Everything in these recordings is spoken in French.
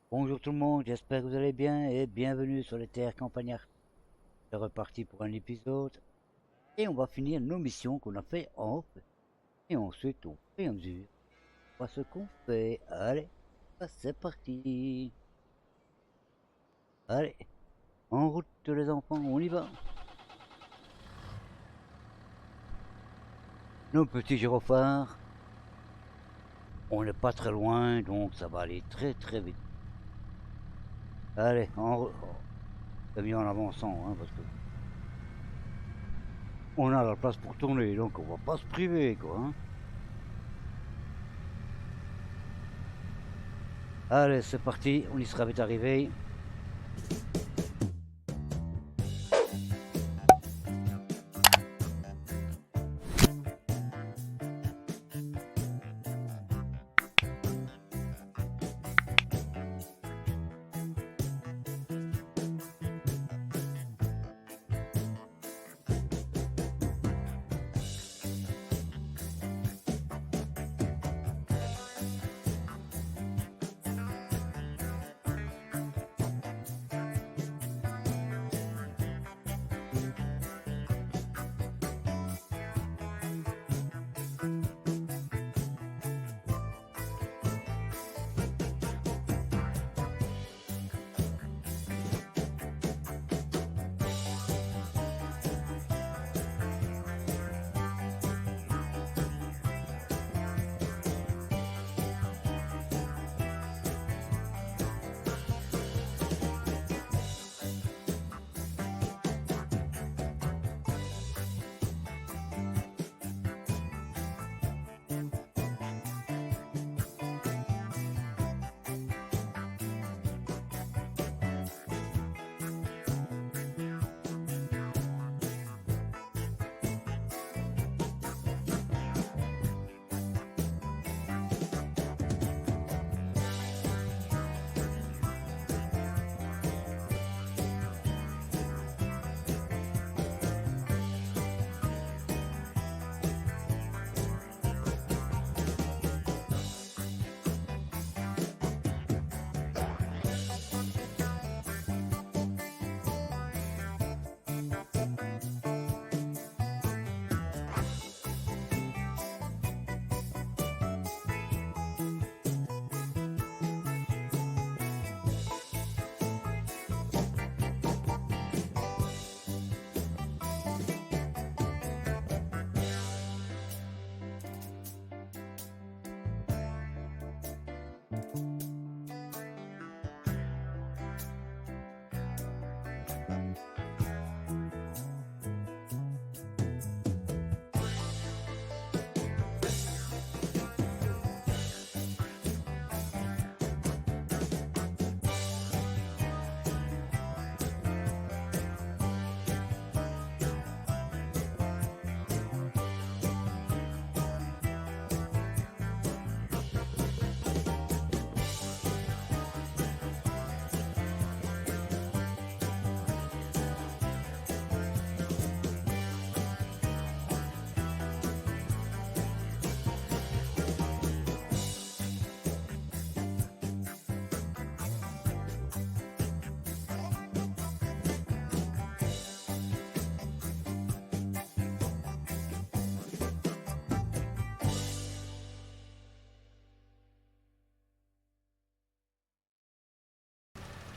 Bonjour tout le monde, j'espère que vous allez bien et bienvenue sur les terres campagnardes. C'est reparti pour un épisode et on va finir nos missions qu'on a fait en off. Et ensuite, au fur et à mesure, on voit ce qu'on fait. Allez, c'est parti. Allez, en route les enfants, on y va. Nos petits gyrophares, on n'est pas très loin donc ça va aller très très vite. Allez, en route. C'est mieux en avançant hein, parce que on a la place pour tourner donc on va pas se priver quoi. Hein. Allez, c'est parti, on y sera vite arrivé.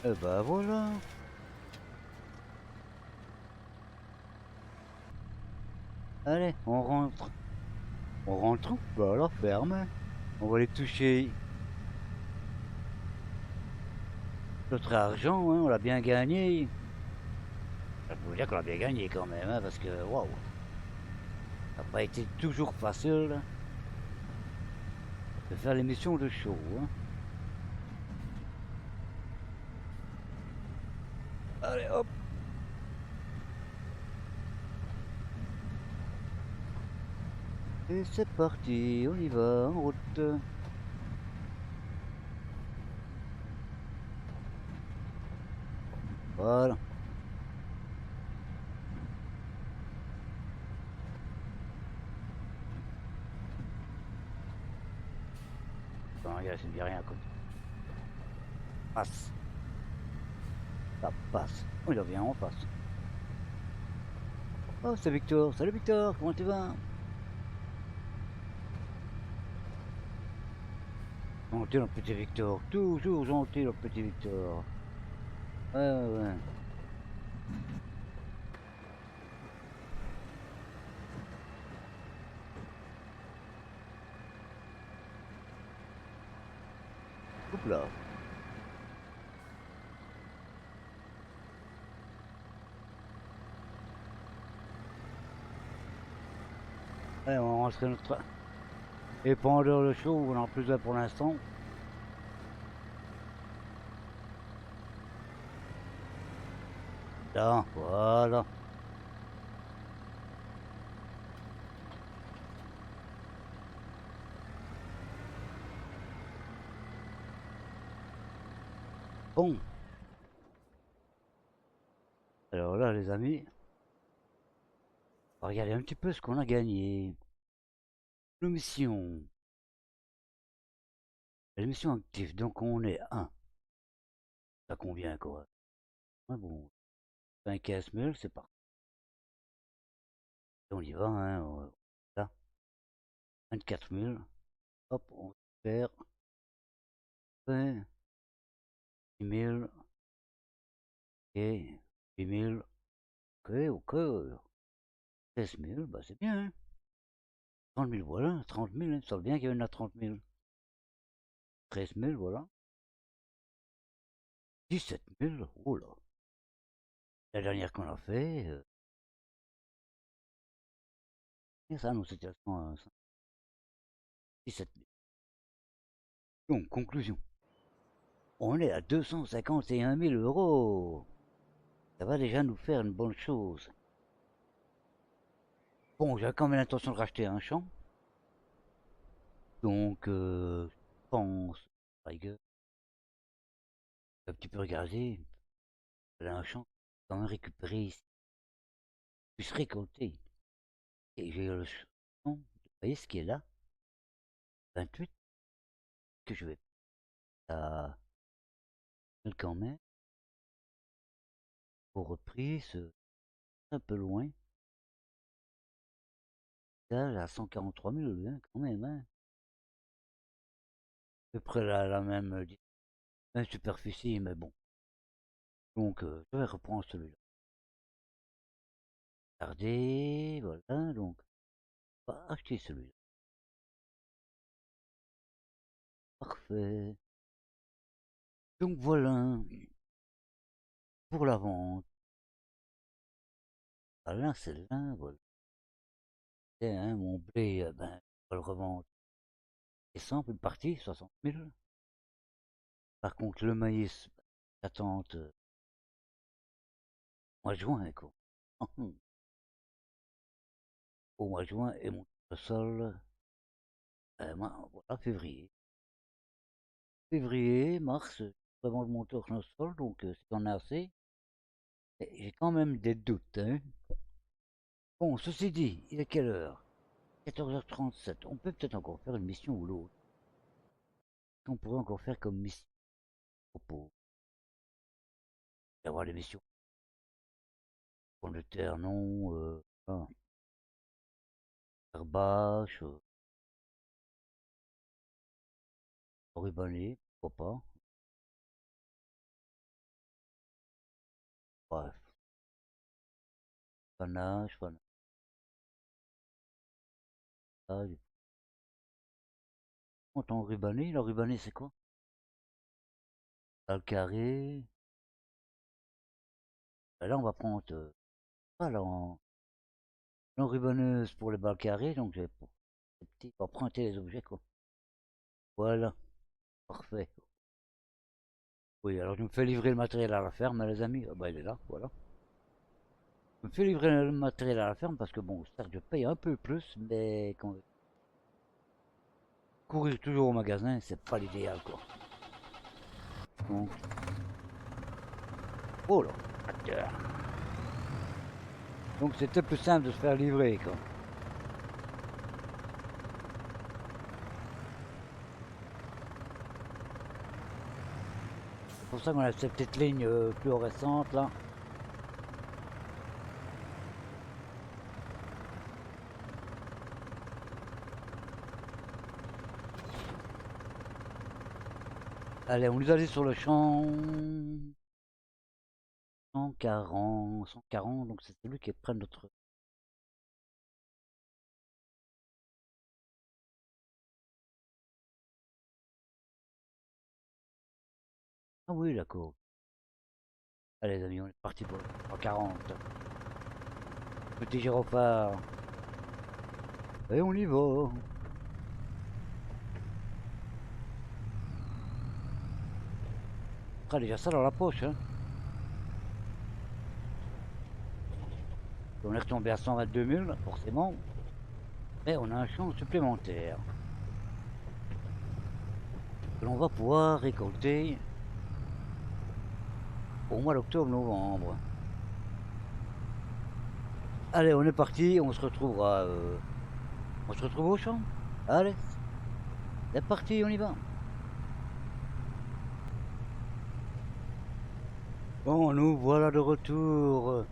Et bah voilà. Allez, on rentre. On rentre bah, à la ferme. On va aller toucher notre argent, hein, on l'a bien gagné. Ça veut dire qu'on l'a bien gagné quand même, hein, parce que waouh, ça n'a pas été toujours facile de faire l'émission de show. Hein. Allez hop. Et c'est parti, on y va, en route. Voilà. Attends, regarde, il n'y a rien à côté. Passe. Ça passe. Oh, il revient en face. Oh, c'est Victor. Salut Victor, comment tu vas? Gentil le petit Victor. Toujours gentil le petit Victor. Ouais, ouais, ouais. Hop là. Ouais, on va rentrer notre épandeur le show, on en a plus là pour l'instant. Là, voilà. Bon. Alors là, les amis, on va regarder un petit peu ce qu'on a gagné. Nos missions. Les missions actives, donc on est 1. Ça convient quoi. Ouais, bon. 15 000, c'est parti. On y va, hein. Là, 24 000. Hop, on perd. 20, 10 000. Ok. 8 000. Ok, ok. 16 000, bah c'est bien, hein. 30 000, voilà. 30 000, hein. Ça veut bien qu'il y en a 30 000. 13 000, voilà. 17 000, oh là. La dernière qu'on a fait, et ça, non, c'était à 17 000. Donc, conclusion. On est à 251 000 euros. Ça va déjà nous faire une bonne chose. Bon, j'ai quand même l'intention de racheter un champ. Donc, je pense, rigueur, un petit peu regarder. Là, un champ, quand même récupérer ici, plus récolter. Et j'ai le champ, vous voyez ce qui est là, 28, que je vais à quand même, pour reprise, un peu loin. Là, à 143 000, hein, quand même, hein. À peu près la même superficie, mais bon. Donc, je vais reprendre celui-là. Regardez, voilà, donc, on va acheter celui-là. Parfait. Donc voilà, pour la vente. Voilà, c'est là, voilà. Et, hein, mon blé, ben, on va le revendre. Et simple, une partie, 60 000. Par contre, le maïs, attente, mois de juin, quoi. Au mois de juin, et mon sol, voilà, février. Février, mars, je revends mon tournesol, donc c'est en assez. J'ai quand même des doutes, hein. Bon, ceci dit, il est quelle heure? 14h37. On peut peut-être encore faire une mission ou l'autre. Qu'on pourrait encore faire comme mission pour avoir les missions. Prendre de terre, non. Ah, herbage, rubané, pourquoi pas. Bref, fanage, fanage. En rubané, la rubané c'est quoi? Dans le carré. Là, on va prendre. Voilà, l'enrubanneuse pour les balles carrées, donc j'ai pour ces petits, emprunter les objets quoi. Voilà, parfait. Oui, alors je me fais livrer le matériel à la ferme, les amis. Ah bah il est là, voilà. Je me fais livrer le matériel à la ferme parce que bon, certes je paye un peu plus, mais quand courir toujours au magasin, c'est pas l'idéal quoi. Donc, oh là, acteur. Donc c'était plus simple de se faire livrer quoi. pour ça qu'on a cette petite ligne fluorescente là. Allez, on nous a dit sur le champ 140, 140, donc c'est celui qui est près de notre... Ah oui, d'accord. Allez les amis, on est parti pour 140. Petit gyrophare. Et on y va. On fera déjà ça dans la poche, hein. On est retombé à 122 000, forcément. Mais on a un champ supplémentaire. Que l'on va pouvoir récolter au mois d'octobre-novembre. Allez, on est parti, on se retrouvera... On se retrouve au champ. Allez, c'est parti, on y va. Bon, nous voilà de retour.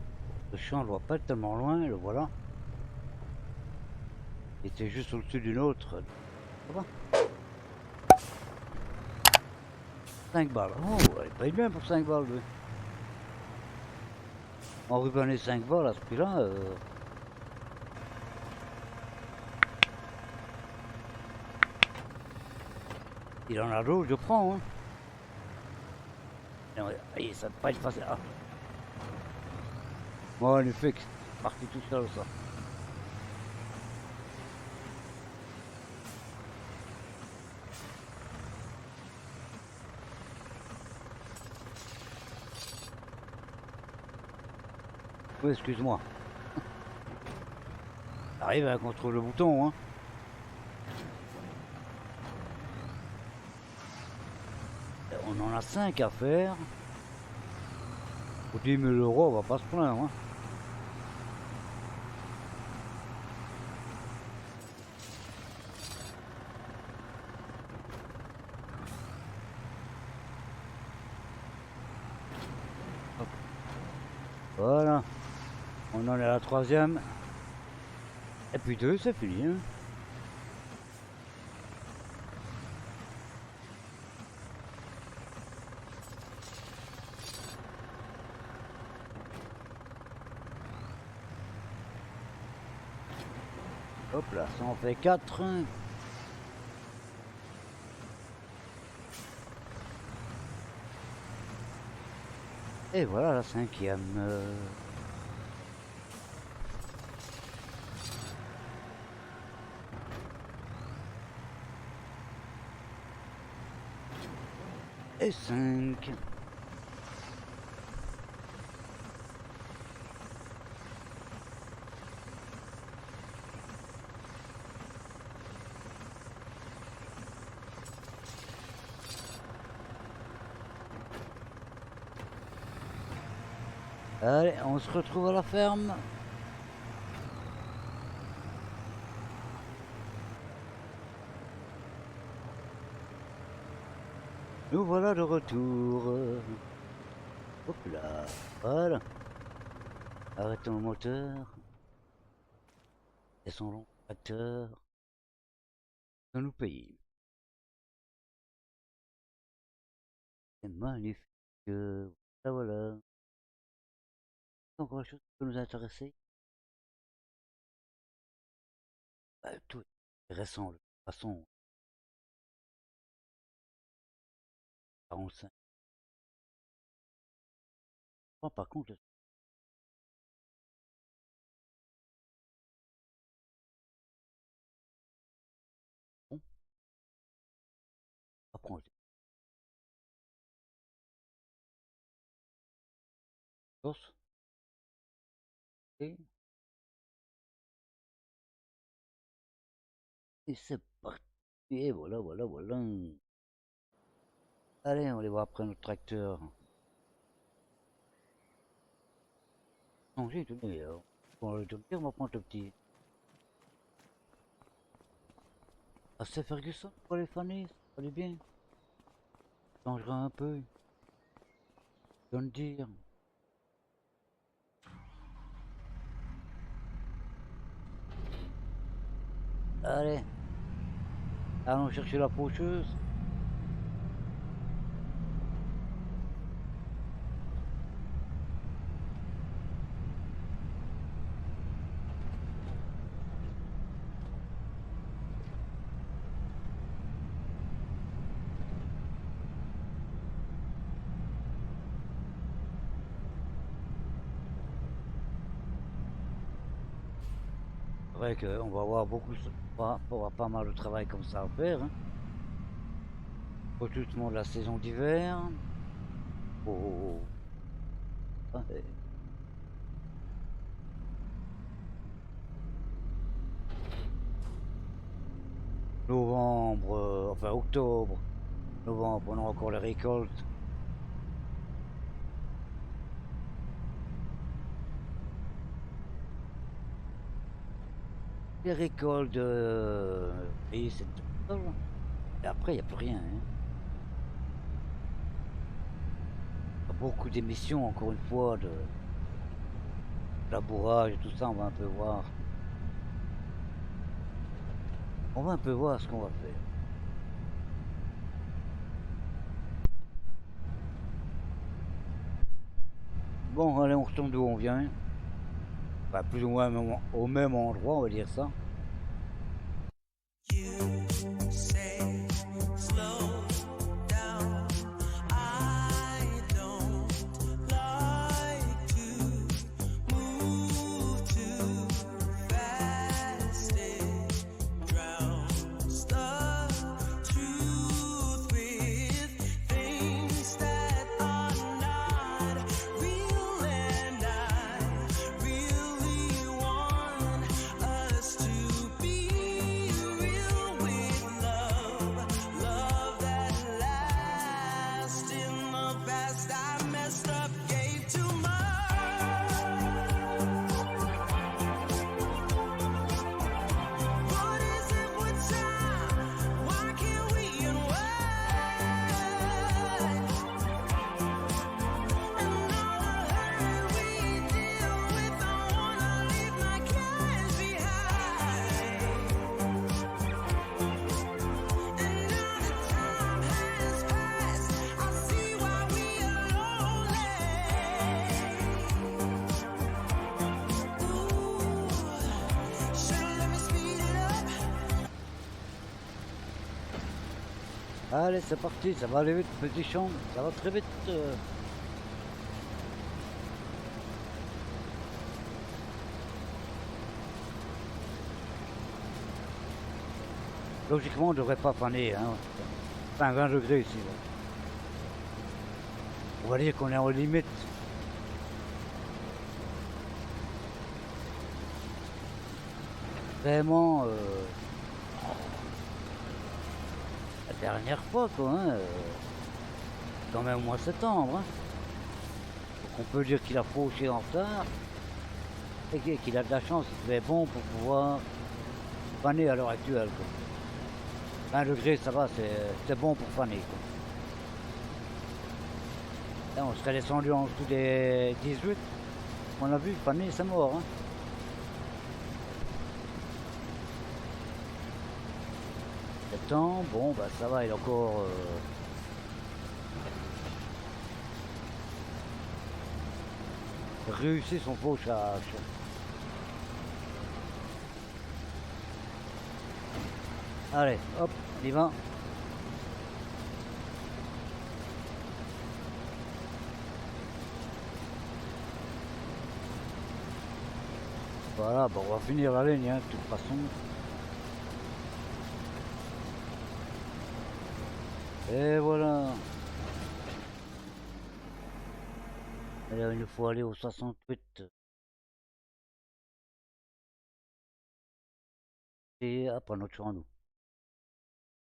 Le champ ne doit pas être tellement loin, le voilà. Il était juste au-dessus d'une autre. Ça va 5 balles. Oh, il paye bien pour 5 balles, lui. En rubané 5 balles à ce prix-là. Il en a d'autres, je prends. Hein. Non, ça va pas être facile. Ah. Bon, en effet, c'est parti tout seul, ça. Oui, excuse-moi. Arrive à contrôler le bouton, hein. On en a 5 à faire. Pour 10 000 euros, on va pas se plaindre, hein. Hop. Voilà. On en est à la 3e. Et puis 2, c'est fini, hein. Hop là, ça en fait 4. Et voilà la 5e. Et 5. Allez, on se retrouve à la ferme. Nous voilà de retour. Hop là, voilà. Arrêtons le moteur. Et son long tracteur. De nous payer. C'est magnifique. Voilà, voilà. Encore quelque chose qui peut nous intéresser. Bah, tout est intéressant. De toute façon, 45. Oh, par contre, bon, on va prendre les sauces. Et c'est parti. Et voilà, voilà, voilà. Allez, on les voit après notre tracteur. Non, j'ai tout mis. Bon, le tout petit, on va prendre le petit. Ah, c'est Ferguson pour les fanny, ça va bien. Changera un peu. John Deere. Allez, allons chercher la faucheuse. C'est vrai qu'on va avoir pas mal de travail comme ça à faire. Hein. Recrutement de la saison d'hiver. Oh, oh, oh. Ouais. Novembre, enfin octobre, novembre, on a encore les récoltes. Les récoltes de mai, septembre. Et après, il n'y a plus rien. Hein. Il y a beaucoup d'émissions, encore une fois, de labourage et tout ça, on va un peu voir. On va un peu voir ce qu'on va faire. Bon, allez, on retourne d'où on vient. Enfin, plus ou moins au même endroit, on va dire ça. You say slow down. I don't like to move too fast. It drowns the truth with things that are not real, and I really want us to be real with love that lasts. In the past I messed up, gave too much. What is it with time? Why can't we unwind? And all the hurt we deal with, I wanna leave my cash behind. And now that time has passed, I see why we are lonely. Ooh, should've let me speed it up. Allez, c'est parti, ça va aller vite, petit champ, ça va très vite. Logiquement, on devrait pas faner, hein. Enfin, 20 degrés ici. Là. On va dire qu'on est en limite. Vraiment, la dernière fois, quoi, hein, quand même au mois de septembre. Hein. Donc on peut dire qu'il a fauché en retard et qu'il a de la chance, il fait bon pour pouvoir faner à l'heure actuelle. Quoi. 20 degrés, ça va, c'est bon pour faner. Quoi. Là, on serait descendu en dessous des 18. On a vu, faner, c'est mort. Hein. Septembre, bon, bah ça va, il a encore... réussi son fauchage. Allez, hop, on y va. Voilà, bon, on va finir la ligne, hein, de toute façon. Et voilà. Et là, il nous faut aller au 68. Et après notre champ, nous.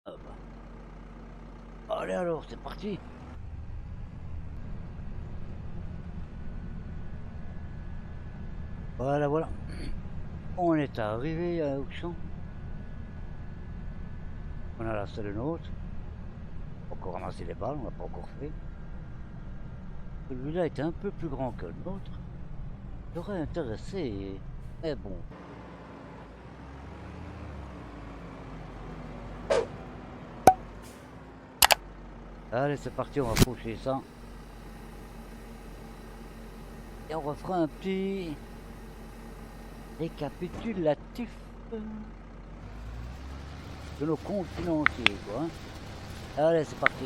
Hop. Allez alors, c'est parti. Voilà, voilà. On est arrivé à Auchan. On a la seule nôtre. Encore ramasser les balles, on l'a pas encore fait. Celui-là était un peu plus grand que le nôtre. Il aurait intéressé. Mais bon. Allez, c'est parti, on va faucher ça. Et on refera un petit récapitulatif de nos comptes financiers, quoi. Hein. Allez, c'est parti.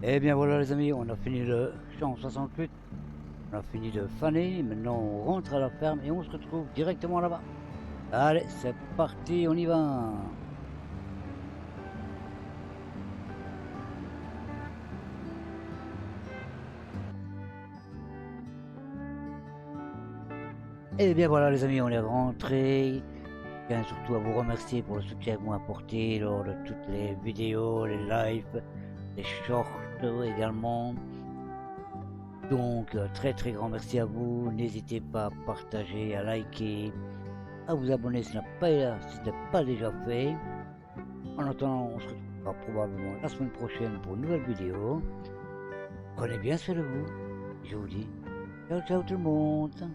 Et bien voilà les amis, on a fini le champ 68. On a fini de faner. Maintenant on rentre à la ferme et on se retrouve directement là-bas. Allez, c'est parti, on y va. Et bien voilà les amis, on est rentré. Je tiens surtout à vous remercier pour le soutien que vous m'apportez lors de toutes les vidéos, les lives, les shorts également. Donc très très grand merci à vous. N'hésitez pas à partager, à liker, à vous abonner si ce n'est pas déjà fait. En attendant, on se retrouvera probablement la semaine prochaine pour une nouvelle vidéo. Prenez bien soin de vous. Je vous dis ciao ciao tout le monde.